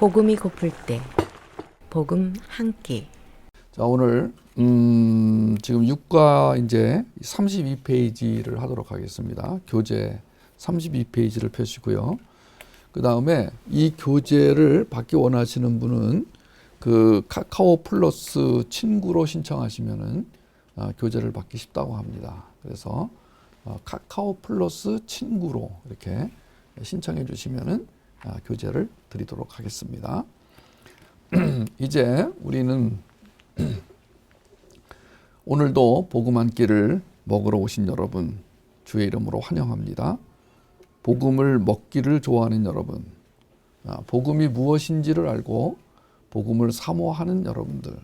복음이 고플 때 복음 한 끼. 자, 오늘 지금 6과 이제 32페이지를 하도록 하겠습니다. 교재 32페이지를 펴시고요. 그 다음에 이 교재를 받기 원하시는 분은 그 카카오 플러스 친구로 신청하시면은 교재를 받기 쉽다고 합니다. 그래서 카카오 플러스 친구로 이렇게 신청해 주시면은 교재를 드리도록 하겠습니다. 이제 우리는 오늘도 복음 한 끼를 먹으러 오신 여러분 주의 이름으로 환영합니다. 복음을 먹기를 좋아하는 여러분, 복음이 무엇인지를 알고 복음을 사모하는 여러분들,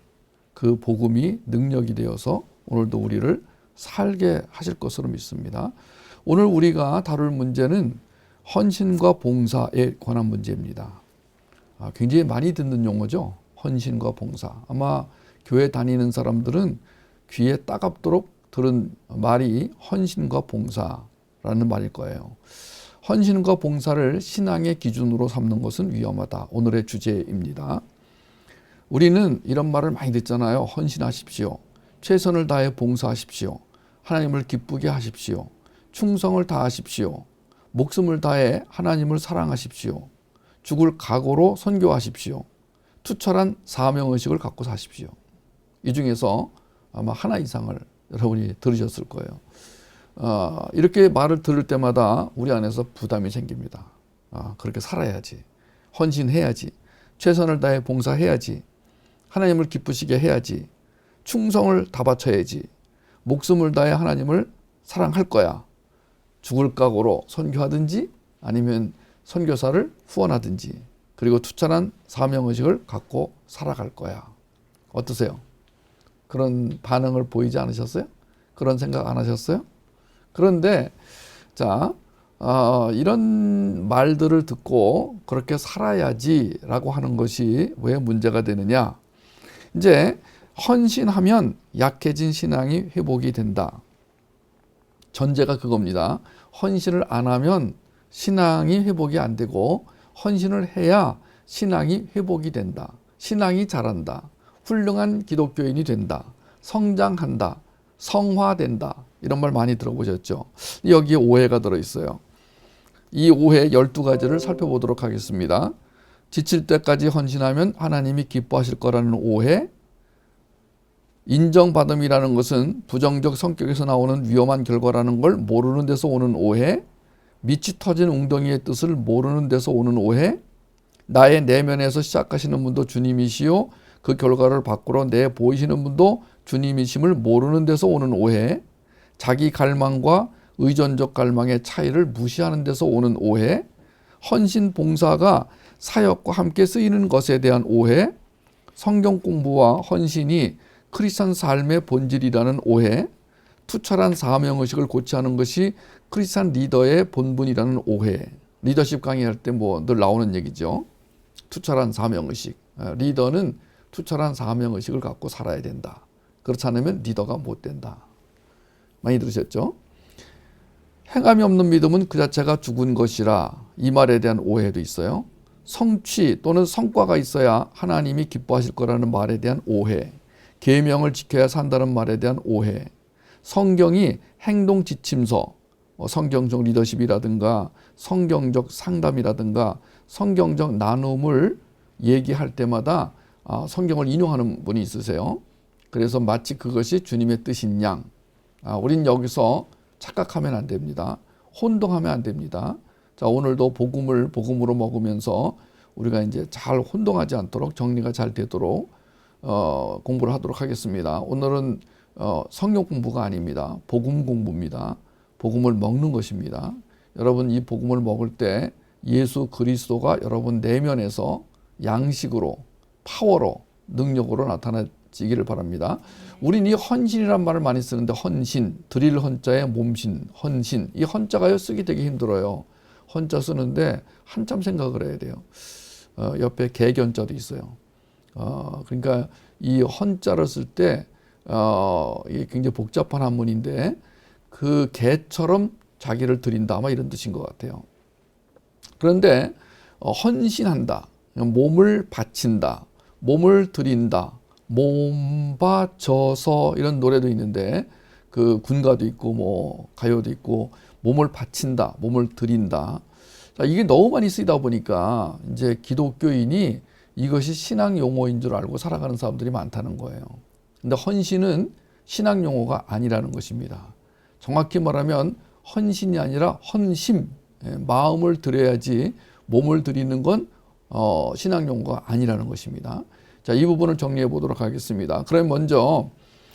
그 복음이 능력이 되어서 오늘도 우리를 살게 하실 것으로 믿습니다. 오늘 우리가 다룰 문제는 헌신과 봉사에 관한 문제입니다. 굉장히 많이 듣는 용어죠. 헌신과 봉사. 아마 교회 다니는 사람들은 귀에 따갑도록 들은 말이 헌신과 봉사라는 말일 거예요. 헌신과 봉사를 신앙의 기준으로 삼는 것은 위험하다. 오늘의 주제입니다. 우리는 이런 말을 많이 듣잖아요. 헌신하십시오. 최선을 다해 봉사하십시오. 하나님을 기쁘게 하십시오. 충성을 다하십시오. 목숨을 다해 하나님을 사랑하십시오. 죽을 각오로 선교하십시오. 투철한 사명의식을 갖고 사십시오. 이 중에서 아마 하나 이상을 여러분이 들으셨을 거예요. 이렇게 말을 들을 때마다 우리 안에서 부담이 생깁니다. 그렇게 살아야지. 헌신해야지. 최선을 다해 봉사해야지. 하나님을 기쁘시게 해야지. 충성을 다 바쳐야지. 목숨을 다해 하나님을 사랑할 거야. 죽을 각오로 선교하든지 아니면 선교사를 후원하든지, 그리고 투철한 사명의식을 갖고 살아갈 거야. 어떠세요? 그런 반응을 보이지 않으셨어요? 그런 생각 안 하셨어요? 그런데 자, 이런 말들을 듣고 그렇게 살아야지라고 하는 것이 왜 문제가 되느냐? 이제 헌신하면 약해진 신앙이 회복이 된다. 전제가 그겁니다. 헌신을 안 하면 신앙이 회복이 안 되고, 헌신을 해야 신앙이 회복이 된다. 신앙이 자란다. 훌륭한 기독교인이 된다. 성장한다. 성화된다. 이런 말 많이 들어보셨죠? 여기에 오해가 들어있어요. 이 오해 12가지를 살펴보도록 하겠습니다. 지칠 때까지 헌신하면 하나님이 기뻐하실 거라는 오해, 인정받음이라는 것은 부정적 성격에서 나오는 위험한 결과라는 걸 모르는 데서 오는 오해, 밑이 터진 웅덩이의 뜻을 모르는 데서 오는 오해, 나의 내면에서 시작하시는 분도 주님이시요 그 결과를 밖으로 내 보이시는 분도 주님이심을 모르는 데서 오는 오해, 자기 갈망과 의존적 갈망의 차이를 무시하는 데서 오는 오해, 헌신 봉사가 사역과 함께 쓰이는 것에 대한 오해, 성경 공부와 헌신이 크리스찬 삶의 본질이라는 오해, 투철한 사명의식을 고취하는 것이 크리스찬 리더의 본분이라는 오해. 리더십 강의할 때 늘 나오는 얘기죠. 투철한 사명의식. 리더는 투철한 사명의식을 갖고 살아야 된다. 그렇지 않으면 리더가 못 된다. 많이 들으셨죠? 행함이 없는 믿음은 그 자체가 죽은 것이라, 이 말에 대한 오해도 있어요. 성취 또는 성과가 있어야 하나님이 기뻐하실 거라는 말에 대한 오해. 계명을 지켜야 산다는 말에 대한 오해. 성경이 행동 지침서, 성경적 리더십이라든가 성경적 상담이라든가 성경적 나눔을 얘기할 때마다 성경을 인용하는 분이 있으세요. 그래서 마치 그것이 주님의 뜻인 양, 우린 여기서 착각하면 안 됩니다. 혼동하면 안 됩니다. 자, 오늘도 복음으로 먹으면서 우리가 이제 잘 혼동하지 않도록, 정리가 잘 되도록 공부를 하도록 하겠습니다. 오늘은 성경 공부가 아닙니다. 복음 공부입니다. 복음을 먹는 것입니다. 여러분, 이 복음을 먹을 때 예수 그리스도가 여러분 내면에서 양식으로, 파워로, 능력으로 나타나지기를 바랍니다. 우린 이 헌신이란 말을 많이 쓰는데, 헌신, 드릴 헌자에 몸신, 헌신, 이 헌자가요 쓰기 되게 힘들어요. 헌자 쓰는데 한참 생각을 해야 돼요. 옆에 개견자도 있어요. 그러니까 이 헌자를 쓸 때 이게 굉장히 복잡한 한문인데, 그 개처럼 자기를 드린다, 아마 이런 뜻인 것 같아요. 그런데 헌신한다. 몸을 바친다, 몸을 드린다, 몸 바쳐서 이런 노래도 있는데 그 군가도 있고 뭐 가요도 있고 몸을 바친다, 몸을 드린다. 자, 이게 너무 많이 쓰이다 보니까 이제 기독교인이 이것이 신앙 용어인 줄 알고 살아가는 사람들이 많다는 거예요. 근데 헌신은 신앙 용어가 아니라는 것입니다. 정확히 말하면 헌신이 아니라 헌심, 마음을 드려야지 몸을 드리는 건 신앙 용어가 아니라는 것입니다. 자, 이 부분을 정리해 보도록 하겠습니다. 그럼 먼저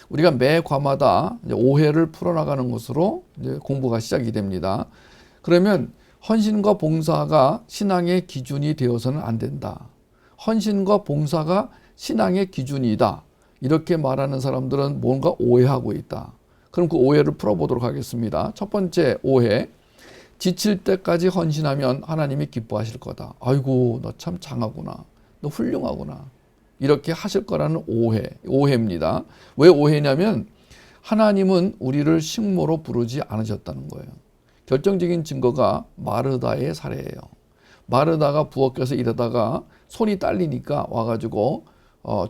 우리가 매 과마다 이제 오해를 풀어나가는 것으로 이제 공부가 시작이 됩니다. 그러면 헌신과 봉사가 신앙의 기준이 되어서는 안 된다. 헌신과 봉사가 신앙의 기준이다. 이렇게 말하는 사람들은 뭔가 오해하고 있다. 그럼 그 오해를 풀어보도록 하겠습니다. 첫 번째 오해. 지칠 때까지 헌신하면 하나님이 기뻐하실 거다. 아이고, 너 참 장하구나. 너 훌륭하구나. 이렇게 하실 거라는 오해입니다. 왜 오해냐면 하나님은 우리를 식모로 부르지 않으셨다는 거예요. 결정적인 증거가 마르다의 사례예요. 마르다가 부엌에서 일하다가 손이 딸리니까 와가지고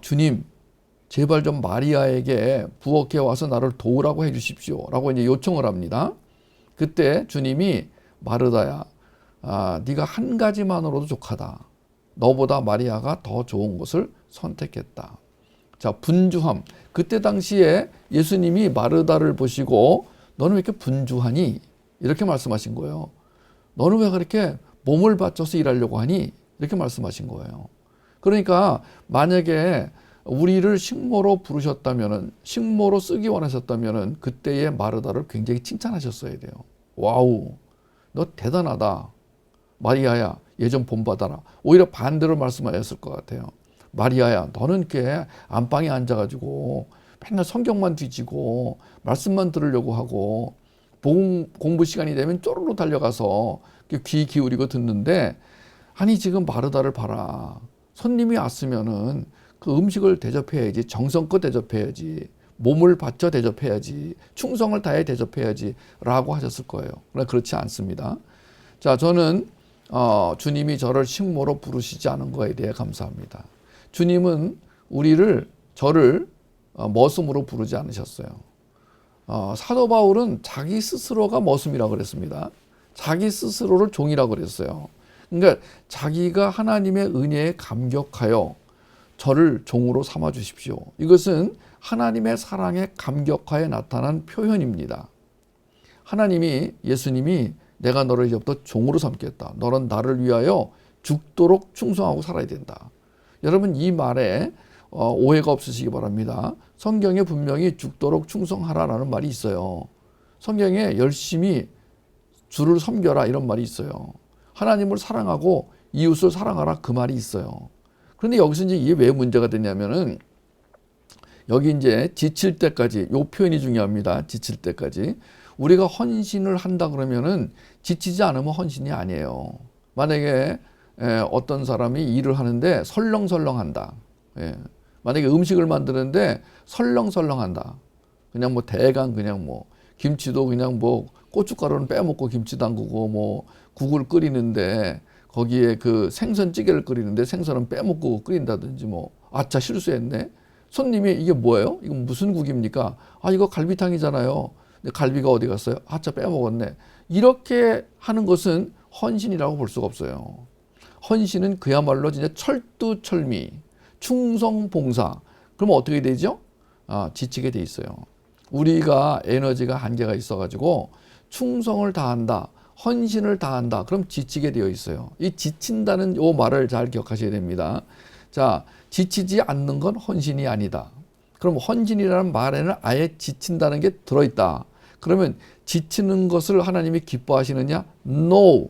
주님 제발 좀 마리아에게 부엌에 와서 나를 도우라고 해주십시오 라고 이제 요청을 합니다. 그때 주님이 마르다야, 네가 한 가지만으로도 족하다. 너보다 마리아가 더 좋은 것을 선택했다. 자, 분주함. 그때 당시에 예수님이 마르다를 보시고 너는 왜 이렇게 분주하니? 이렇게 말씀하신 거예요. 너는 왜 그렇게 몸을 바쳐서 일하려고 하니? 이렇게 말씀하신 거예요. 그러니까 만약에 우리를 식모로 부르셨다면은, 식모로 쓰기 원하셨다면은 그때의 마르다를 굉장히 칭찬하셨어야 돼요. 와우, 너 대단하다. 마리아야, 얘 좀 본받아라. 오히려 반대로 말씀하셨을 것 같아요. 마리아야, 너는 이렇게 안방에 앉아가지고 맨날 성경만 뒤지고 말씀만 들으려고 하고 공부 시간이 되면 쪼르르 달려가서 귀 기울이고 듣는데, 아니 지금 마르다를 봐라. 손님이 왔으면은 그 음식을 대접해야지, 정성껏 대접해야지, 몸을 바쳐 대접해야지, 충성을 다해 대접해야지 라고 하셨을 거예요. 그러나 그렇지 않습니다. 자, 저는 주님이 저를 식모로 부르시지 않은 거에 대해 감사합니다. 주님은 저를 머슴으로 부르지 않으셨어요. 사도 바울은 자기 스스로가 머슴이라고 그랬습니다. 자기 스스로를 종이라고 그랬어요. 그러니까 자기가 하나님의 은혜에 감격하여 저를 종으로 삼아 주십시오. 이것은 하나님의 사랑에 감격하여 나타난 표현입니다. 예수님이 내가 너를 이제부터 종으로 삼겠다. 너는 나를 위하여 죽도록 충성하고 살아야 된다. 여러분, 이 말에 오해가 없으시기 바랍니다. 성경에 분명히 죽도록 충성하라라는 말이 있어요. 성경에 열심히 주를 섬겨라 이런 말이 있어요. 하나님을 사랑하고 이웃을 사랑하라 그 말이 있어요. 그런데 여기서 이제 이게 왜 문제가 되냐면은 여기 이제 지칠 때까지, 요 표현이 중요합니다. 지칠 때까지. 우리가 헌신을 한다 그러면은 지치지 않으면 헌신이 아니에요. 만약에 어떤 사람이 일을 하는데 설렁설렁 한다. 만약에 음식을 만드는데 설렁설렁 한다. 그냥 뭐 대강 그냥 뭐 김치도 그냥 뭐 고춧가루는 빼먹고 김치 담그고 뭐 국을 끓이는데 거기에 그 생선찌개를 끓이는데 생선은 빼먹고 끓인다든지 뭐 아차 실수했네. 손님이 이게 뭐예요? 이거 무슨 국입니까? 이거 갈비탕이잖아요. 근데 갈비가 어디 갔어요? 아차 빼먹었네. 이렇게 하는 것은 헌신이라고 볼 수가 없어요. 헌신은 그야말로 진짜 철두철미, 충성봉사. 그러면 어떻게 되죠? 지치게 돼 있어요. 우리가 에너지가 한계가 있어가지고 충성을 다한다, 헌신을 다한다. 그럼 지치게 되어 있어요. 이 지친다는 요 말을 잘 기억하셔야 됩니다. 자, 지치지 않는 건 헌신이 아니다. 그럼 헌신이라는 말에는 아예 지친다는 게 들어있다. 그러면 지치는 것을 하나님이 기뻐하시느냐? No.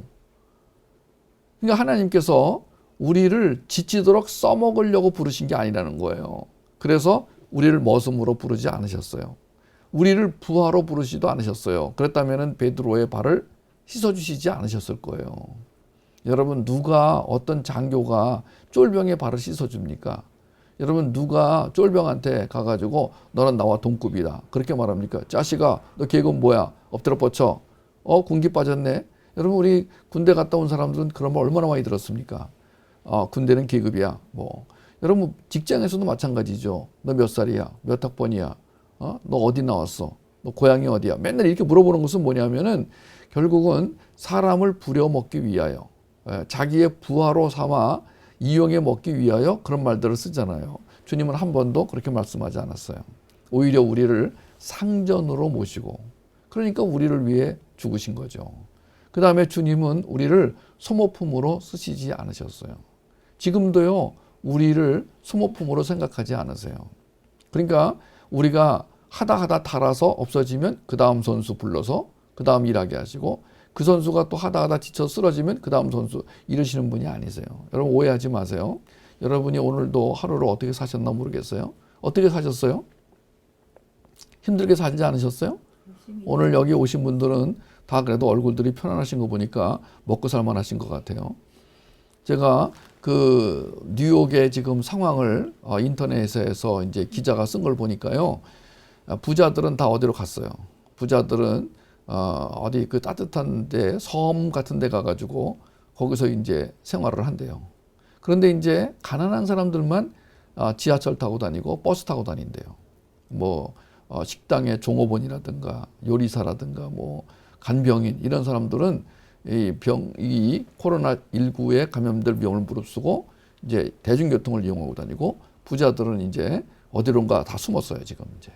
그러니까 하나님께서 우리를 지치도록 써먹으려고 부르신 게 아니라는 거예요. 그래서 우리를 머슴으로 부르지 않으셨어요. 우리를 부하로 부르시지도 않으셨어요. 그랬다면 베드로의 발을 씻어주시지 않으셨을 거예요. 여러분, 누가 어떤 장교가 쫄병의 발을 씻어줍니까? 여러분, 누가 쫄병한테 가가지고 너는 나와 동급이다 그렇게 말합니까? 자식아, 너 계급 뭐야? 엎드려 뻗쳐. 군기 빠졌네. 여러분, 우리 군대 갔다 온 사람들은 그런 말 얼마나 많이 들었습니까? 군대는 계급이야. 뭐 여러분 직장에서도 마찬가지죠. 너 몇 살이야? 몇 학번이야? 너 어디 나왔어? 너 고향이 어디야? 맨날 이렇게 물어보는 것은 뭐냐면은 결국은 사람을 부려먹기 위하여, 자기의 부하로 삼아 이용해 먹기 위하여 그런 말들을 쓰잖아요. 주님은 한 번도 그렇게 말씀하지 않았어요. 오히려 우리를 상전으로 모시고, 그러니까 우리를 위해 죽으신 거죠. 그 다음에 주님은 우리를 소모품으로 쓰시지 않으셨어요. 지금도요, 우리를 소모품으로 생각하지 않으세요. 그러니까 우리가 하다 달아서 없어지면 그 다음 선수 불러서 그 다음 일하게 하시고, 그 선수가 또 하다 지쳐 쓰러지면 그 다음 선수 이러시는 분이 아니세요. 여러분 오해하지 마세요. 여러분이 오늘도 하루를 어떻게 사셨나 모르겠어요. 어떻게 사셨어요? 힘들게 사지 않으셨어요? 오늘 여기 오신 분들은 다 그래도 얼굴들이 편안하신 거 보니까 먹고 살만하신 것 같아요. 제가 그 뉴욕의 지금 상황을 인터넷에서 이제 기자가 쓴 걸 보니까요. 부자들은 다 어디로 갔어요. 부자들은 어디 그 따뜻한 데, 섬 같은 데 가가지고 거기서 이제 생활을 한대요. 그런데 이제 가난한 사람들만 지하철 타고 다니고 버스 타고 다닌대요. 뭐 식당의 종업원이라든가 요리사라든가 뭐 간병인 이런 사람들은 이 코로나19에 감염될 위험을 무릅쓰고 이제 대중교통을 이용하고 다니고, 부자들은 이제 어디론가 다 숨었어요, 지금 이제.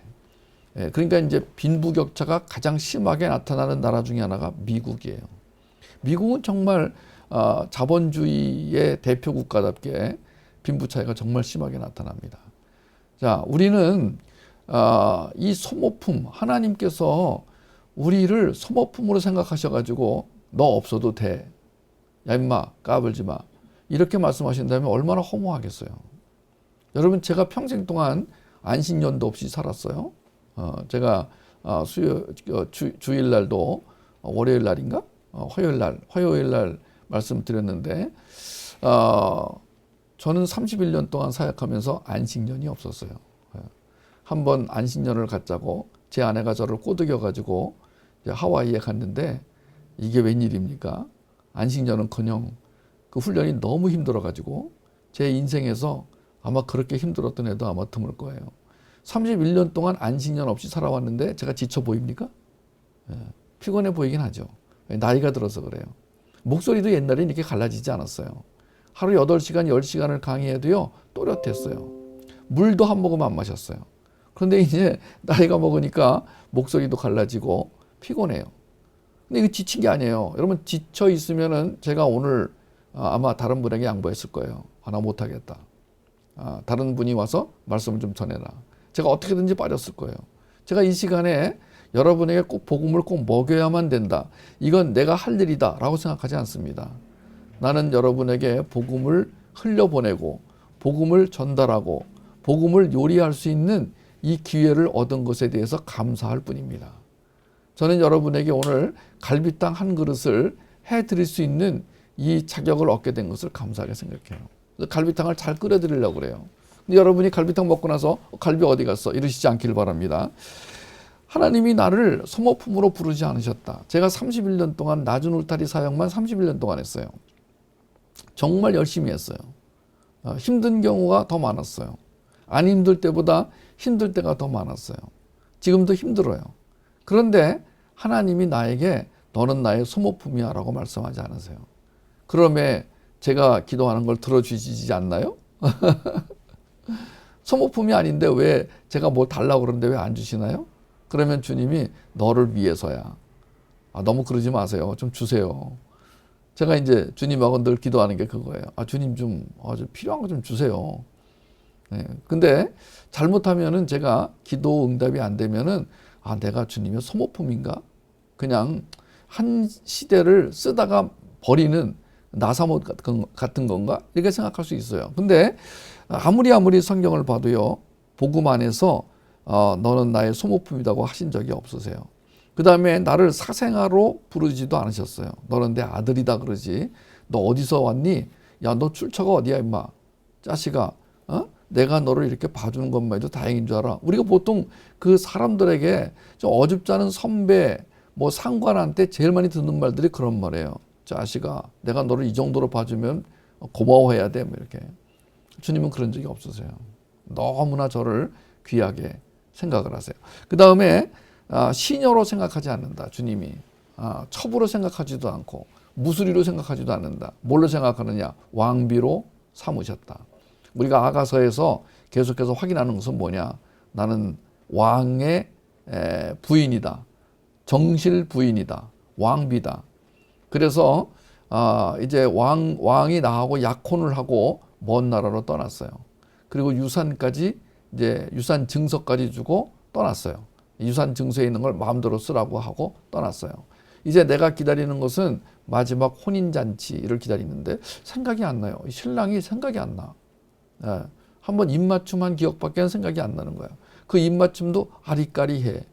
그러니까 이제 빈부격차가 가장 심하게 나타나는 나라 중에 하나가 미국이에요. 미국은 정말 자본주의의 대표 국가답게 빈부 차이가 정말 심하게 나타납니다. 자, 우리는 이 소모품, 하나님께서 우리를 소모품으로 생각하셔가지고 너 없어도 돼. 야 임마 까불지 마. 이렇게 말씀하신다면 얼마나 허무하겠어요. 여러분 제가 평생 동안 안식년도 없이 살았어요. 제가 주일날도 월요일 날인가? 화요일 날 말씀드렸는데 저는 31년 동안 사역하면서 안식년이 없었어요. 한번 안식년을 갖자고 제 아내가 저를 꼬드겨가지고 하와이에 갔는데 이게 웬일입니까? 안식년은커녕 그 훈련이 너무 힘들어가지고 제 인생에서 아마 그렇게 힘들었던 애도 아마 드물 거예요. 31년 동안 안식년 없이 살아왔는데 제가 지쳐 보입니까? 피곤해 보이긴 하죠. 나이가 들어서 그래요. 목소리도 옛날에 이렇게 갈라지지 않았어요. 하루 8시간, 10시간을 강의해도요, 또렷했어요. 물도 한 모금 안 마셨어요. 그런데 이제 나이가 먹으니까 목소리도 갈라지고 피곤해요. 근데 이거 지친 게 아니에요. 여러분 지쳐 있으면은 제가 오늘 아마 다른 분에게 양보했을 거예요. 나 못하겠다. 다른 분이 와서 말씀을 좀 전해라. 제가 어떻게든지 빠졌을 거예요. 제가 이 시간에 여러분에게 꼭 복음을 꼭 먹여야만 된다. 이건 내가 할 일이다 라고 생각하지 않습니다. 나는 여러분에게 복음을 흘려보내고 복음을 전달하고 복음을 요리할 수 있는 이 기회를 얻은 것에 대해서 감사할 뿐입니다. 저는 여러분에게 오늘 갈비탕 한 그릇을 해드릴 수 있는 이 자격을 얻게 된 것을 감사하게 생각해요. 갈비탕을 잘 끓여드리려고 그래요. 근데 여러분이 갈비탕 먹고 나서 갈비 어디 갔어? 이러시지 않길 바랍니다. 하나님이 나를 소모품으로 부르지 않으셨다. 제가 31년 동안 낮은 울타리 사역만 31년 동안 했어요. 정말 열심히 했어요. 힘든 경우가 더 많았어요. 안 힘들 때보다 힘들 때가 더 많았어요. 지금도 힘들어요. 그런데 하나님이 나에게 너는 나의 소모품이야 라고 말씀하지 않으세요. 그러면 제가 기도하는 걸 들어주시지 않나요? 소모품이 아닌데 왜 제가 뭐 달라고 그러는데 왜 안 주시나요? 그러면 주님이 너를 위해서야. 너무 그러지 마세요. 좀 주세요. 제가 이제 주님하고 늘 기도하는 게 그거예요. 주님 좀 필요한 거 좀 주세요. 네. 근데 잘못하면은 제가 기도 응답이 안 되면은 내가 주님의 소모품인가? 그냥 한 시대를 쓰다가 버리는 나사못 같은 건가? 이렇게 생각할 수 있어요. 근데 아무리 성경을 봐도요, 복음 안에서 너는 나의 소모품이라고 하신 적이 없으세요. 그 다음에 나를 사생아로 부르지도 않으셨어요. 너는 내 아들이다 그러지. 너 어디서 왔니? 야, 너 출처가 어디야 임마. 자식아. 내가 너를 이렇게 봐주는 것만 해도 다행인 줄 알아. 우리가 보통 그 사람들에게 좀 어줍지 않은 선배, 뭐 상관한테 제일 많이 듣는 말들이 그런 말이에요. 자식아, 내가 너를 이 정도로 봐주면 고마워해야 돼. 뭐 이렇게. 주님은 그런 적이 없으세요. 너무나 저를 귀하게 생각을 하세요. 그 다음에 시녀로 생각하지 않는다. 주님이 첩으로 생각하지도 않고 무수리로 생각하지도 않는다. 뭘로 생각하느냐? 왕비로 삼으셨다. 우리가 아가서에서 계속해서 확인하는 것은 뭐냐? 나는 왕의 부인이다. 정실 부인이다. 왕비다. 그래서 이제 왕이 나하고 약혼을 하고 먼 나라로 떠났어요. 그리고 유산까지 이제 유산 증서까지 주고 떠났어요. 유산 증서에 있는 걸 마음대로 쓰라고 하고 떠났어요. 이제 내가 기다리는 것은 마지막 혼인잔치를 기다리는데 생각이 안 나요. 신랑이 생각이 안 나. 한번 입맞춤한 기억밖에 생각이 안 나는 거야. 그 입맞춤도 아리까리해.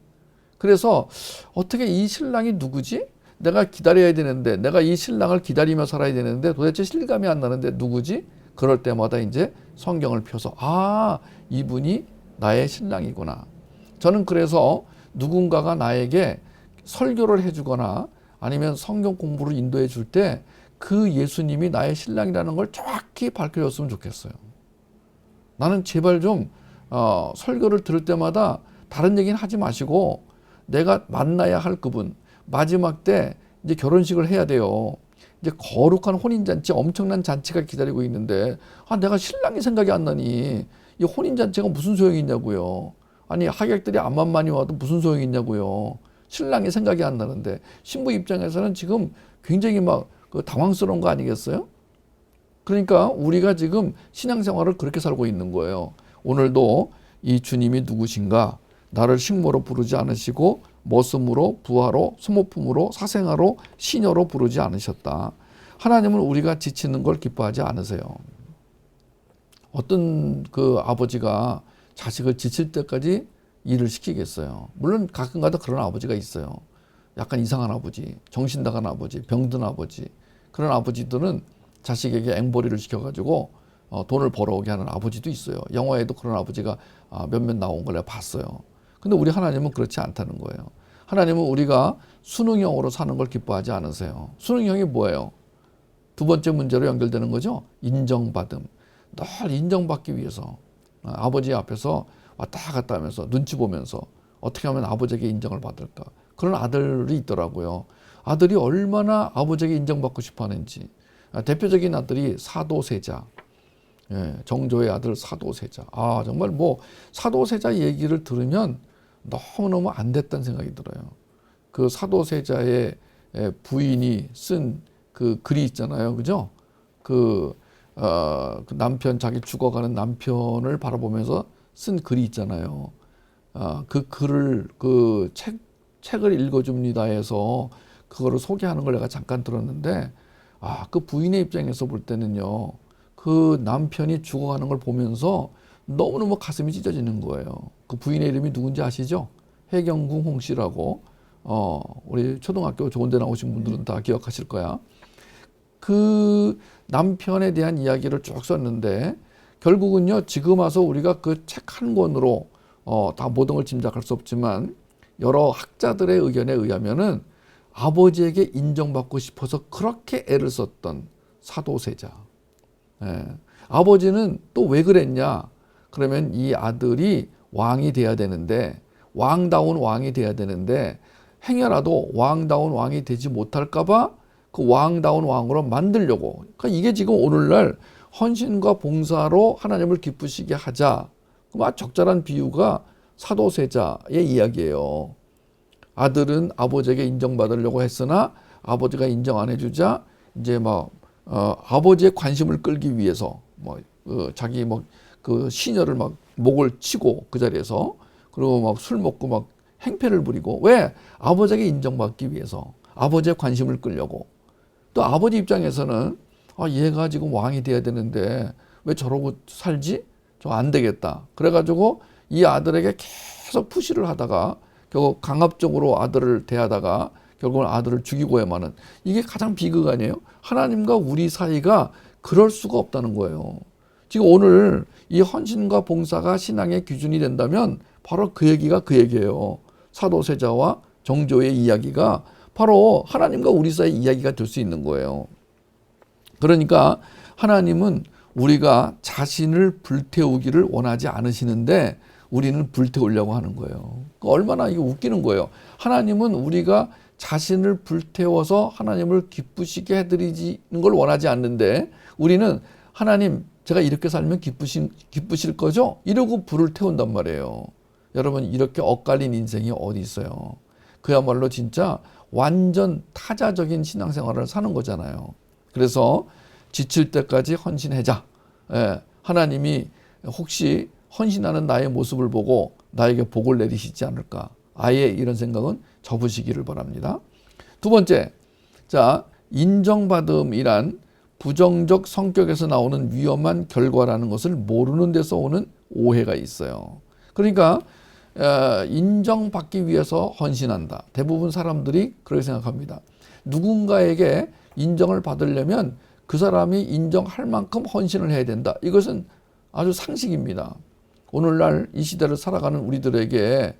그래서 어떻게 이 신랑이 누구지? 내가 기다려야 되는데, 내가 이 신랑을 기다리며 살아야 되는데 도대체 실감이 안 나는데 누구지? 그럴 때마다 이제 성경을 펴서 이분이 나의 신랑이구나. 저는 그래서 누군가가 나에게 설교를 해주거나 아니면 성경 공부를 인도해 줄 때 그 예수님이 나의 신랑이라는 걸 정확히 밝혀줬으면 좋겠어요. 나는 제발 좀 설교를 들을 때마다 다른 얘기는 하지 마시고 내가 만나야 할 그분, 마지막 때 이제 결혼식을 해야 돼요. 이제 거룩한 혼인잔치, 엄청난 잔치가 기다리고 있는데 내가 신랑이 생각이 안 나니 이 혼인잔치가 무슨 소용이 있냐고요. 아니 하객들이 암만 많이 와도 무슨 소용이 있냐고요. 신랑이 생각이 안 나는데 신부 입장에서는 지금 굉장히 막 당황스러운 거 아니겠어요? 그러니까 우리가 지금 신앙생활을 그렇게 살고 있는 거예요. 오늘도 이 주님이 누구신가? 나를 식모로 부르지 않으시고 머슴으로, 부하로, 소모품으로, 사생아로, 시녀로 부르지 않으셨다. 하나님은 우리가 지치는 걸 기뻐하지 않으세요. 어떤 그 아버지가 자식을 지칠 때까지 일을 시키겠어요. 물론 가끔가다 그런 아버지가 있어요. 약간 이상한 아버지, 정신 나간 아버지, 병든 아버지. 그런 아버지들은 자식에게 앵벌이를 시켜가지고 돈을 벌어오게 하는 아버지도 있어요. 영화에도 그런 아버지가 몇몇 나온 걸 내가 봤어요. 근데 우리 하나님은 그렇지 않다는 거예요. 하나님은 우리가 순응형으로 사는 걸 기뻐하지 않으세요. 순응형이 뭐예요? 두 번째 문제로 연결되는 거죠. 인정받음. 늘 인정받기 위해서 아버지 앞에서 왔다 갔다 하면서 눈치 보면서 어떻게 하면 아버지에게 인정을 받을까. 그런 아들이 있더라고요. 아들이 얼마나 아버지에게 인정받고 싶어 하는지. 대표적인 아들이 사도세자. 정조의 아들 사도세자. 정말 뭐 사도세자 얘기를 들으면 너무너무 안 됐다는 생각이 들어요. 그 사도세자의 부인이 쓴 그 글이 있잖아요. 그죠? 그 남편, 자기 죽어가는 남편을 바라보면서 쓴 글이 있잖아요. 그 글을, 책을 읽어줍니다 해서 그거를 소개하는 걸 내가 잠깐 들었는데, 그 부인의 입장에서 볼 때는요, 그 남편이 죽어가는 걸 보면서 너무너무 가슴이 찢어지는 거예요. 그 부인의 이름이 누군지 아시죠? 해경궁 홍씨라고, 우리 초등학교 좋은 데 나오신 분들은 다 기억하실 거야. 그 남편에 대한 이야기를 쭉 썼는데, 결국은요, 지금 와서 우리가 그 책 한 권으로, 다 모든 걸 짐작할 수 없지만, 여러 학자들의 의견에 의하면은 아버지에게 인정받고 싶어서 그렇게 애를 썼던 사도세자. 아버지는 또 왜 그랬냐? 그러면 이 아들이 왕이 돼야 되는데, 왕다운 왕이 돼야 되는데, 행여라도 왕다운 왕이 되지 못할까봐 그 왕다운 왕으로 만들려고. 그러니까 이게 지금 오늘날 헌신과 봉사로 하나님을 기쁘시게 하자. 적절한 비유가 사도세자의 이야기예요. 아들은 아버지에게 인정받으려고 했으나 아버지가 인정 안 해주자 이제 아버지의 관심을 끌기 위해서 자기 그 시녀를 목을 치고 그 자리에서 그리고 술 먹고 행패를 부리고 왜? 아버지에게 인정받기 위해서 아버지의 관심을 끌려고. 또 아버지 입장에서는 얘가 지금 왕이 돼야 되는데 왜 저러고 살지? 좀 안 되겠다. 그래가지고 이 아들에게 계속 푸시를 하다가 결국 강압적으로 아들을 대하다가 결국은 아들을 죽이고야만은 이게 가장 비극 아니에요? 하나님과 우리 사이가 그럴 수가 없다는 거예요. 지금 오늘 이 헌신과 봉사가 신앙의 기준이 된다면 바로 그 얘기가 그 얘기예요. 사도세자와 정조의 이야기가 바로 하나님과 우리 사이 이야기가 될 수 있는 거예요. 그러니까 하나님은 우리가 자신을 불태우기를 원하지 않으시는데 우리는 불태우려고 하는 거예요. 얼마나 이게 웃기는 거예요. 하나님은 우리가 자신을 불태워서 하나님을 기쁘시게 해드리는 걸 원하지 않는데 우리는 하나님 제가 이렇게 살면 기쁘실 거죠? 이러고 불을 태운단 말이에요. 여러분 이렇게 엇갈린 인생이 어디 있어요. 그야말로 진짜 완전 타자적인 신앙생활을 사는 거잖아요. 그래서 지칠 때까지 헌신하자. 하나님이 혹시 헌신하는 나의 모습을 보고 나에게 복을 내리시지 않을까. 아예 이런 생각은 접으시기를 바랍니다. 두 번째, 자, 인정받음이란 부정적 성격에서 나오는 위험한 결과라는 것을 모르는 데서 오는 오해가 있어요. 그러니까 인정받기 위해서 헌신한다. 대부분 사람들이 그렇게 생각합니다. 누군가에게 인정을 받으려면 그 사람이 인정할 만큼 헌신을 해야 된다. 이것은 아주 상식입니다. 오늘날 이 시대를 살아가는 우리들에게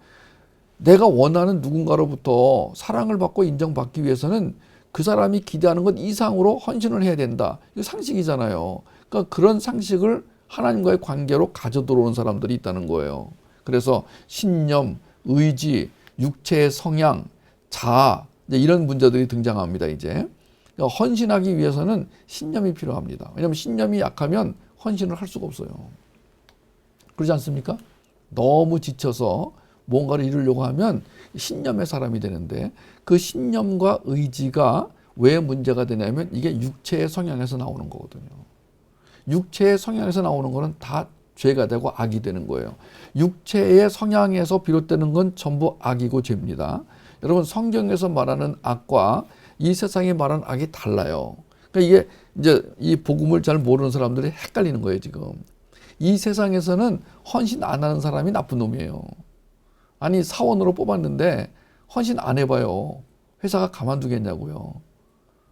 내가 원하는 누군가로부터 사랑을 받고 인정받기 위해서는 그 사람이 기대하는 것 이상으로 헌신을 해야 된다. 이거 상식이잖아요. 그러니까 그런 상식을 하나님과의 관계로 가져 들어온 사람들이 있다는 거예요. 그래서 신념, 의지, 육체의 성향, 자아 이런 문제들이 등장합니다. 이제 그러니까 헌신하기 위해서는 신념이 필요합니다. 왜냐하면 신념이 약하면 헌신을 할 수가 없어요. 그렇지 않습니까? 너무 지쳐서 뭔가를 이루려고 하면 신념의 사람이 되는데 그 신념과 의지가 왜 문제가 되냐면 이게 육체의 성향에서 나오는 거거든요. 육체의 성향에서 나오는 거는 다 죄가 되고 악이 되는 거예요. 육체의 성향에서 비롯되는 건 전부 악이고 죄입니다. 여러분 성경에서 말하는 악과 이 세상에 말하는 악이 달라요. 그러니까 이게 이제 이 복음을 잘 모르는 사람들이 헷갈리는 거예요, 지금. 이 세상에서는 헌신 안 하는 사람이 나쁜 놈이에요. 아니 사원으로 뽑았는데 헌신 안 해봐요. 회사가 가만두겠냐고요.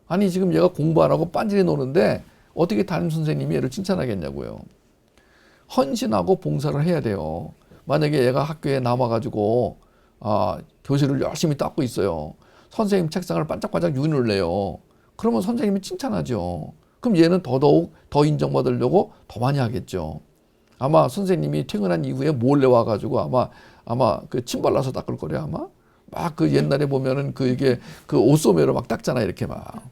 아니 지금 얘가 공부 안 하고 빤질이 노는데 어떻게 담임 선생님이 얘를 칭찬하겠냐고요. 헌신하고 봉사를 해야 돼요. 만약에 얘가 학교에 남아가지고 교실을 열심히 닦고 있어요. 선생님 책상을 반짝반짝 윤을 내요. 그러면 선생님이 칭찬하죠. 그럼 얘는 더더욱 더 인정받으려고 더 많이 하겠죠. 아마 선생님이 퇴근한 이후에 몰래 와가지고 아마 그 침 발라서 닦을 거래 아마. 막 그 옛날에 보면은 이게 그 옷소매로 막 닦잖아요. 이렇게 막.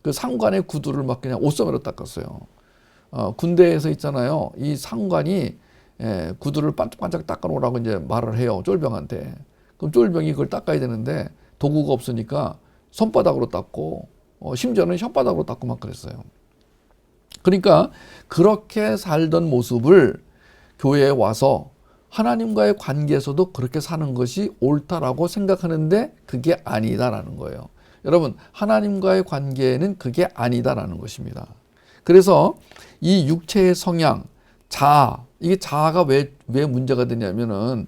그 상관의 구두를 막 그냥 옷소매로 닦았어요. 군대에서 있잖아요. 이 상관이 구두를 반짝반짝 닦아놓으라고 이제 말을 해요. 쫄병한테. 그럼 쫄병이 그걸 닦아야 되는데 도구가 없으니까 손바닥으로 닦고 심지어는 혓바닥으로 닦고 막 그랬어요. 그러니까 그렇게 살던 모습을 교회에 와서 하나님과의 관계에서도 그렇게 사는 것이 옳다라고 생각하는데 그게 아니다라는 거예요. 여러분 하나님과의 관계는 그게 아니다라는 것입니다. 그래서 이 육체의 성향, 자아, 이게 자아가 왜 문제가 되냐면은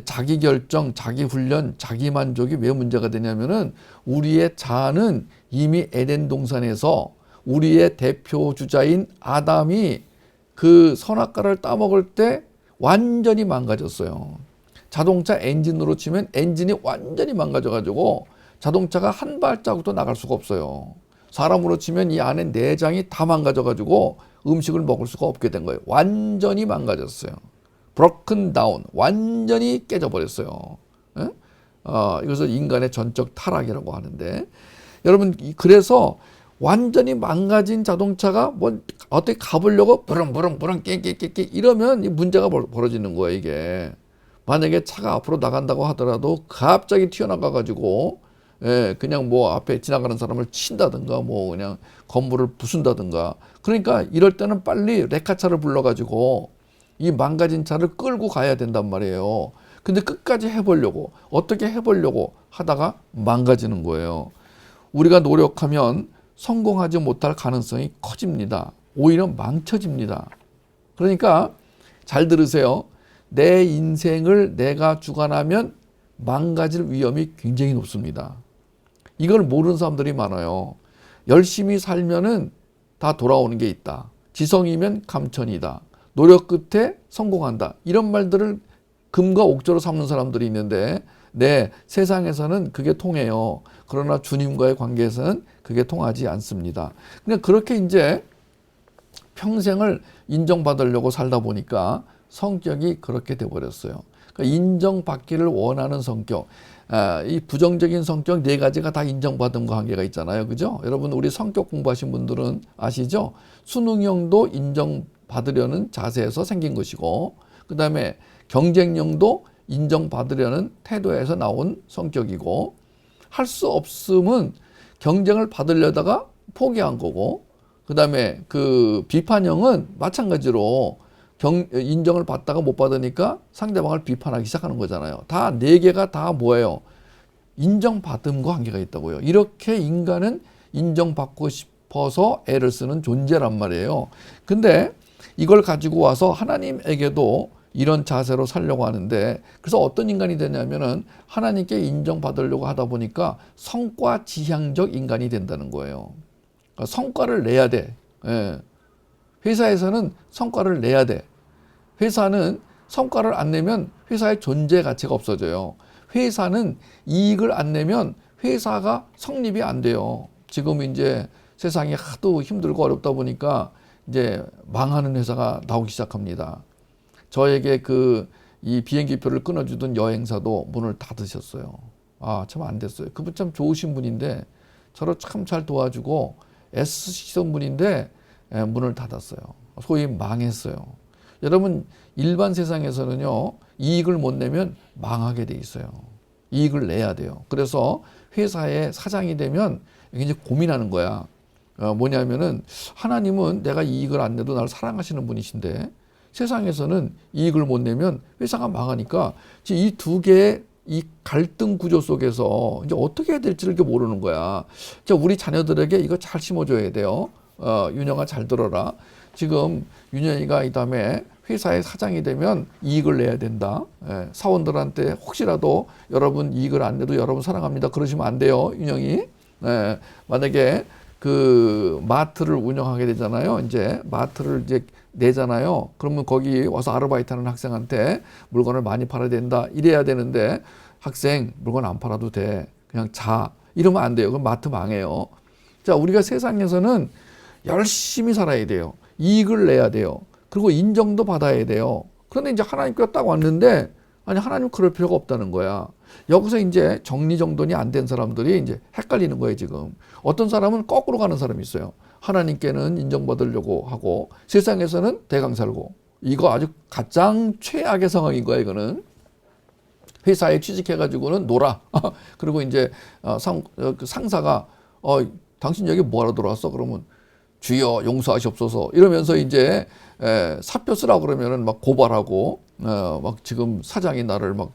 자기 결정, 자기 훈련, 자기 만족이 왜 문제가 되냐면은 우리의 자아는 이미 에덴 동산에서 우리의 대표 주자인 아담이 그 선악과를 따먹을 때 완전히 망가졌어요. 자동차 엔진으로 치면 엔진이 완전히 망가져가지고 자동차가 한 발자국도 나갈 수가 없어요. 사람으로 치면 이 안에 내장이 다 망가져가지고 음식을 먹을 수가 없게 된 거예요. 완전히 망가졌어요. broken down, 완전히 깨져버렸어요. 이것을 인간의 전적 타락이라고 하는데 여러분 그래서 완전히 망가진 자동차가 뭐 어떻게 가보려고 부릉부릉 깨깨깨깨 이러면 이 문제가 벌어지는 거예요. 이게 만약에 차가 앞으로 나간다고 하더라도 갑자기 튀어나가가지고 그냥 뭐 앞에 지나가는 사람을 친다든가 뭐 그냥 건물을 부순다든가 그러니까 이럴 때는 빨리 레카차를 불러가지고 이 망가진 차를 끌고 가야 된단 말이에요. 근데 끝까지 해보려고 어떻게 해보려고 하다가 망가지는 거예요. 우리가 노력하면 성공하지 못할 가능성이 커집니다. 오히려 망쳐집니다. 그러니까 잘 들으세요. 내 인생을 내가 주관하면 망가질 위험이 굉장히 높습니다. 이걸 모르는 사람들이 많아요. 열심히 살면은 다 돌아오는 게 있다. 지성이면 감천이다. 노력 끝에 성공한다. 이런 말들을 금과 옥조로 삼는 사람들이 있는데 네, 세상에서는 그게 통해요. 그러나 주님과의 관계에서는 그게 통하지 않습니다. 그냥 그렇게 이제 평생을 인정받으려고 살다 보니까 성격이 그렇게 돼버렸어요. 그러니까 인정받기를 원하는 성격, 이 부정적인 성격 네 가지가 다 인정받음과 관계가 있잖아요. 그죠? 여러분 우리 성격 공부하신 분들은 아시죠? 수능형도 인정받으려는 자세에서 생긴 것이고, 그 다음에 경쟁형도 인정받으려는 태도에서 나온 성격이고, 할 수 없음은 경쟁을 받으려다가 포기한 거고, 그 다음에 그 비판형은 마찬가지로 인정을 받다가 못 받으니까 상대방을 비판하기 시작하는 거잖아요. 다 네 개가 다 뭐예요? 인정받음과 관계가 있다고요. 이렇게 인간은 인정받고 싶어서 애를 쓰는 존재란 말이에요. 근데 이걸 가지고 와서 하나님에게도 이런 자세로 살려고 하는데, 그래서 어떤 인간이 되냐면은 하나님께 인정받으려고 하다 보니까 성과 지향적 인간이 된다는 거예요. 그러니까 성과를 내야 돼. 예. 회사에서는 성과를 내야 돼. 회사는 성과를 안 내면 회사의 존재 가치가 없어져요. 회사는 이익을 안 내면 회사가 성립이 안 돼요. 지금 이제 세상이 하도 힘들고 어렵다 보니까 이제 망하는 회사가 나오기 시작합니다. 저에게 이 비행기표를 끊어주던 여행사도 문을 닫으셨어요. 아, 참 안 됐어요. 그분 참 좋으신 분인데, 저를 참 잘 도와주고 애쓰시던 분인데 문을 닫았어요. 소위 망했어요. 여러분 일반 세상에서는요, 이익을 못 내면 망하게 돼 있어요. 이익을 내야 돼요. 그래서 회사의 사장이 되면 이제 고민하는 거야. 뭐냐면은 하나님은 내가 이익을 안 내도 나를 사랑하시는 분이신데, 세상에서는 이익을 못 내면 회사가 망하니까 이 두 개의 이 갈등 구조 속에서 이제 어떻게 해야 될지를 모르는 거야. 자, 우리 자녀들에게 이거 잘 심어줘야 돼요. 윤영아 잘 들어라. 지금 윤영이가 이 다음에 회사의 사장이 되면 이익을 내야 된다. 사원들한테 혹시라도 여러분 이익을 안 내도 여러분 사랑합니다 그러시면 안 돼요, 윤영이. 만약에 그 마트를 운영하게 되잖아요. 이제 마트를 이제 내잖아요. 그러면 거기 와서 아르바이트하는 학생한테 물건을 많이 팔아야 된다. 이래야 되는데, 학생 물건 안 팔아도 돼. 그냥 자. 이러면 안 돼요. 그럼 마트 망해요. 자, 우리가 세상에서는 열심히 살아야 돼요. 이익을 내야 돼요. 그리고 인정도 받아야 돼요. 그런데 이제 하나님께서 딱 왔는데, 아니 하나님 그럴 필요가 없다는 거야. 여기서 이제 정리정돈이 안 된 사람들이 이제 헷갈리는 거예요, 지금. 어떤 사람은 거꾸로 가는 사람이 있어요. 하나님께는 인정받으려고 하고 세상에서는 대강 살고. 이거 아주 가장 최악의 상황인 거야, 이거는. 회사에 취직해가지고는 놀아. 그리고 이제 상사가 당신 여기 뭐하러 들어왔어? 그러면 주여 용서하시옵소서 이러면서 이제 사표 쓰라고 그러면은 막 고발하고 막 지금 사장이 나를 막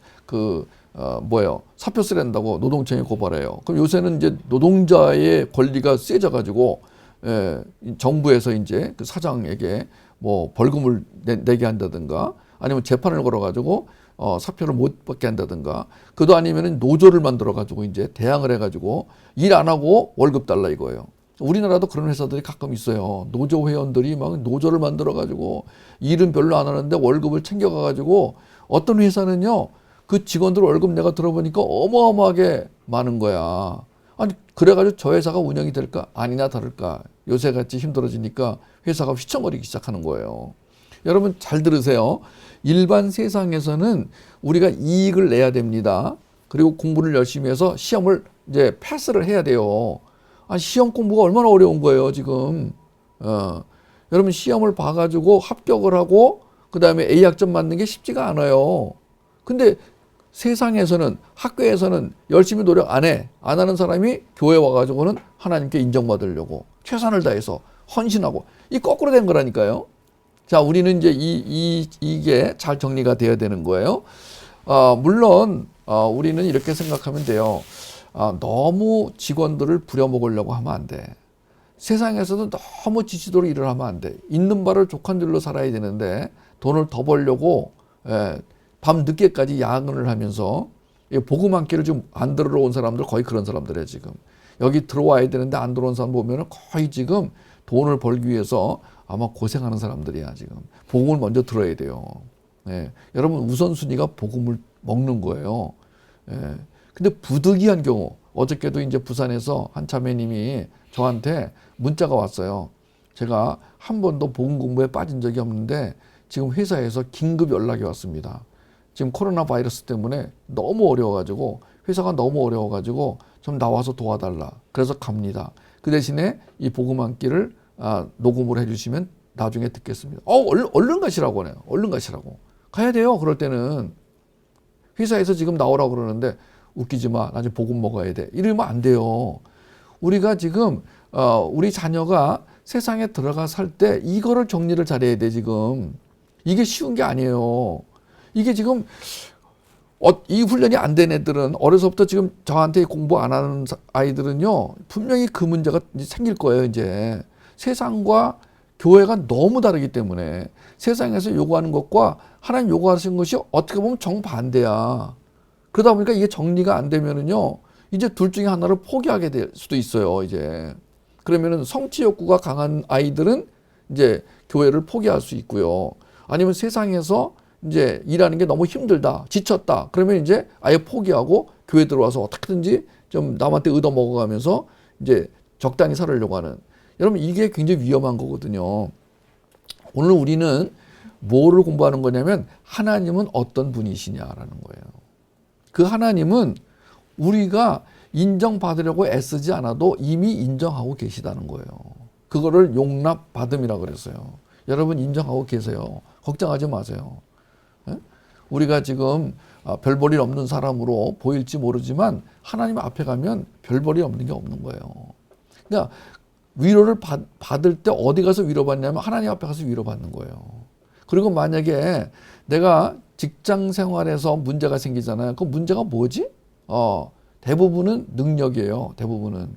사표 쓰랜다고 노동청에 고발해요. 그럼 요새는 이제 노동자의 권리가 세져가지고 정부에서 이제 그 사장에게 뭐 벌금을 내게 한다든가, 아니면 재판을 걸어가지고 사표를 못 받게 한다든가, 그도 아니면은 노조를 만들어가지고 이제 대항을 해가지고 일 안 하고 월급 달라 이거예요. 우리나라도 그런 회사들이 가끔 있어요. 노조 회원들이 막 노조를 만들어가지고 일은 별로 안 하는데 월급을 챙겨가가지고, 어떤 회사는요 그 직원들 월급 내가 들어보니까 어마어마하게 많은 거야. 아니 그래가지고 저 회사가 운영이 될까? 아니나 다를까 요새같이 힘들어지니까 회사가 휘청거리기 시작하는 거예요. 여러분 잘 들으세요. 일반 세상에서는 우리가 이익을 내야 됩니다. 그리고 공부를 열심히 해서 시험을 이제 패스를 해야 돼요. 시험 공부가 얼마나 어려운 거예요, 지금. 여러분 시험을 봐가지고 합격을 하고 그 다음에 A학점 맞는 게 쉽지가 않아요. 근데 세상에서는, 학교에서는 열심히 노력 안 하는 사람이 교회 와가지고는 하나님께 인정받으려고 최선을 다해서 헌신하고, 이 거꾸로 된 거라니까요. 자, 우리는 이제 이게 잘 정리가 돼야 되는 거예요. 물론 우리는 이렇게 생각하면 돼요. 너무 직원들을 부려먹으려고 하면 안 돼. 세상에서도 너무 지치도록 일을 하면 안 돼. 있는 바를 족한줄로 살아야 되는데 돈을 더 벌려고 밤 늦게까지 야근을 하면서, 복음 한 끼를 좀 안 들어온 사람들 거의 그런 사람들이에요, 지금. 여기 들어와야 되는데 안 들어온 사람 보면은 거의 지금 돈을 벌기 위해서 아마 고생하는 사람들이야, 지금. 복음을 먼저 들어야 돼요. 여러분 우선순위가 복음을 먹는 거예요. 근데 부득이한 경우, 어저께도 이제 부산에서 한 자매님이 저한테 문자가 왔어요. 제가 한 번도 복음 공부에 빠진 적이 없는데 지금 회사에서 긴급 연락이 왔습니다. 지금 코로나 바이러스 때문에 너무 어려워가지고 회사가 너무 어려워가지고 좀 나와서 도와달라. 그래서 갑니다. 그 대신에 이 복음 한 끼를 녹음을 해주시면 나중에 듣겠습니다. 얼른 가시라고 하네요. 얼른 가시라고. 가야 돼요. 그럴 때는 회사에서 지금 나오라고 그러는데 웃기지 마. 나 지금 복음 먹어야 돼. 이러면 안 돼요. 우리가 지금 우리 자녀가 세상에 들어가 살 때 이거를 정리를 잘해야 돼. 지금 이게 쉬운 게 아니에요. 이게 지금 이 훈련이 안 된 애들은 어려서부터 지금 저한테 공부 안 하는 아이들은요 분명히 그 문제가 이제 생길 거예요. 이제 세상과 교회가 너무 다르기 때문에 세상에서 요구하는 것과 하나님 요구하시는 것이 어떻게 보면 정반대야. 그러다 보니까 이게 정리가 안 되면은요 이제 둘 중에 하나를 포기하게 될 수도 있어요. 이제 그러면은 성취 욕구가 강한 아이들은 이제 교회를 포기할 수 있고요. 아니면 세상에서 이제 일하는 게 너무 힘들다, 지쳤다. 그러면 이제 아예 포기하고 교회 들어와서 어떻게든지 좀 남한테 얻어 먹어가면서 이제 적당히 살으려고 하는. 여러분 이게 굉장히 위험한 거거든요. 오늘 우리는 뭐를 공부하는 거냐면 하나님은 어떤 분이시냐라는 거예요. 그 하나님은 우리가 인정받으려고 애쓰지 않아도 이미 인정하고 계시다는 거예요. 그거를 용납받음이라고 그랬어요. 여러분 인정하고 계세요. 걱정하지 마세요. 우리가 지금 별 볼일 없는 사람으로 보일지 모르지만 하나님 앞에 가면 별 볼일 없는 게 없는 거예요. 그러니까 위로를 받을 때 어디 가서 위로받냐면 하나님 앞에 가서 위로받는 거예요. 그리고 만약에 내가 직장 생활에서 문제가 생기잖아요. 그 문제가 뭐지? 대부분은 능력이에요. 대부분은.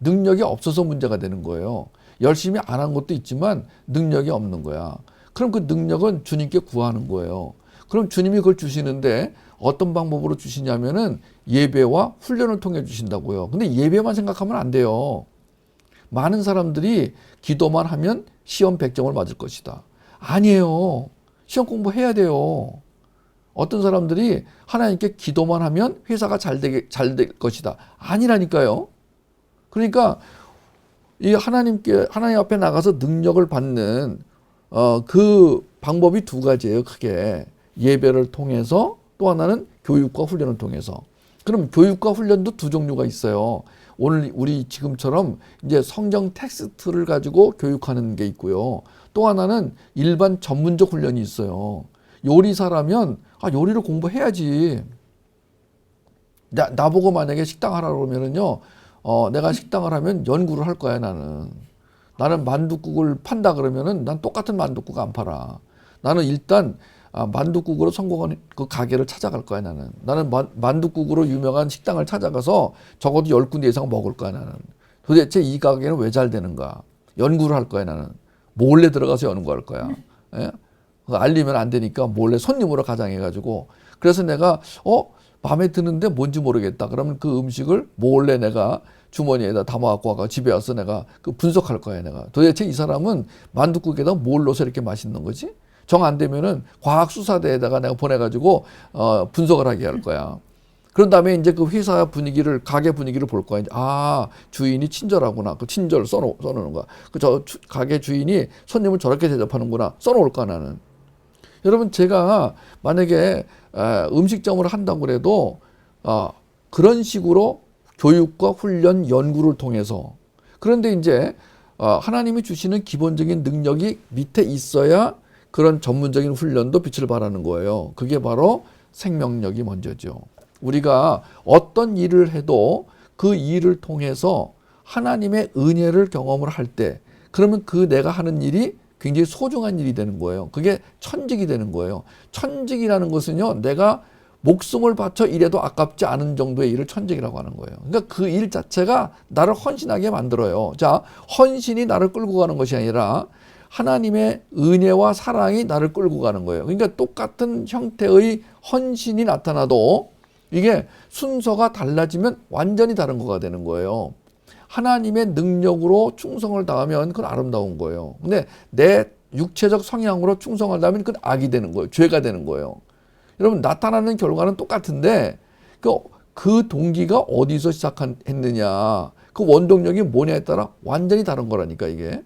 능력이 없어서 문제가 되는 거예요. 열심히 안 한 것도 있지만 능력이 없는 거야. 그럼 그 능력은 주님께 구하는 거예요. 그럼 주님이 그걸 주시는데 어떤 방법으로 주시냐면은 예배와 훈련을 통해 주신다고요. 근데 예배만 생각하면 안 돼요. 많은 사람들이 기도만 하면 시험 100점을 맞을 것이다. 아니에요. 시험 공부해야 돼요. 어떤 사람들이 하나님께 기도만 하면 회사가 잘 될 것이다. 아니라니까요. 그러니까 이 하나님 앞에 나가서 능력을 받는 그 방법이 두 가지예요. 크게 예배를 통해서 또 하나는 교육과 훈련을 통해서. 그럼 교육과 훈련도 두 종류가 있어요. 오늘 우리 지금처럼 이제 성경 텍스트를 가지고 교육하는 게 있고요. 또 하나는 일반 전문적 훈련이 있어요. 요리사라면 요리를 공부해야지. 나보고 만약에 식당 하라고 그러면은요. 내가 식당을 하면 연구를 할 거야, 나는. 나는 만둣국을 판다 그러면은 난 똑같은 만둣국 안 팔아. 나는 일단 만둣국으로 성공한 그 가게를 찾아갈 거야, 나는. 나는 만둣국으로 유명한 식당을 찾아가서 적어도 10군데 이상 먹을 거야, 나는. 도대체 이 가게는 왜 잘 되는가? 연구를 할 거야, 나는. 몰래 들어가서 연구할 거야. 예? 알리면 안 되니까 몰래 손님으로 가장해가지고. 그래서 내가 마음에 드는데 뭔지 모르겠다. 그러면 그 음식을 몰래 내가 주머니에다 담아갖고 와가 집에 와서 내가 그 분석할 거야, 내가. 도대체 이 사람은 만둣국에다 뭘 넣어서 이렇게 맛있는 거지? 정 안 되면은 과학수사대에다가 내가 보내가지고 분석을 하게 할 거야. 그런 다음에 이제 그 회사 분위기를, 가게 분위기를 볼 거야. 이제 주인이 친절하구나. 그 친절 써놓는 거야. 가게 주인이 손님을 저렇게 대접하는구나. 써놓을 거야, 나는. 여러분, 제가 만약에 음식점을 한다고 그래도 그런 식으로 교육과 훈련, 연구를 통해서. 그런데 이제 하나님이 주시는 기본적인 능력이 밑에 있어야 그런 전문적인 훈련도 빛을 발하는 거예요. 그게 바로 생명력이 먼저죠. 우리가 어떤 일을 해도 그 일을 통해서 하나님의 은혜를 경험을 할 때, 그러면 그 내가 하는 일이 굉장히 소중한 일이 되는 거예요. 그게 천직이 되는 거예요. 천직이라는 것은요, 내가 목숨을 바쳐 일해도 아깝지 않은 정도의 일을 천직이라고 하는 거예요. 그러니까 그 일 자체가 나를 헌신하게 만들어요. 자, 헌신이 나를 끌고 가는 것이 아니라 하나님의 은혜와 사랑이 나를 끌고 가는 거예요. 그러니까 똑같은 형태의 헌신이 나타나도 이게 순서가 달라지면 완전히 다른 거가 되는 거예요. 하나님의 능력으로 충성을 다하면 그건 아름다운 거예요. 근데 내 육체적 성향으로 충성을 다하면 그건 악이 되는 거예요. 죄가 되는 거예요. 여러분, 나타나는 결과는 똑같은데 그 동기가 어디서 시작했느냐, 그 원동력이 뭐냐에 따라 완전히 다른 거라니까, 이게.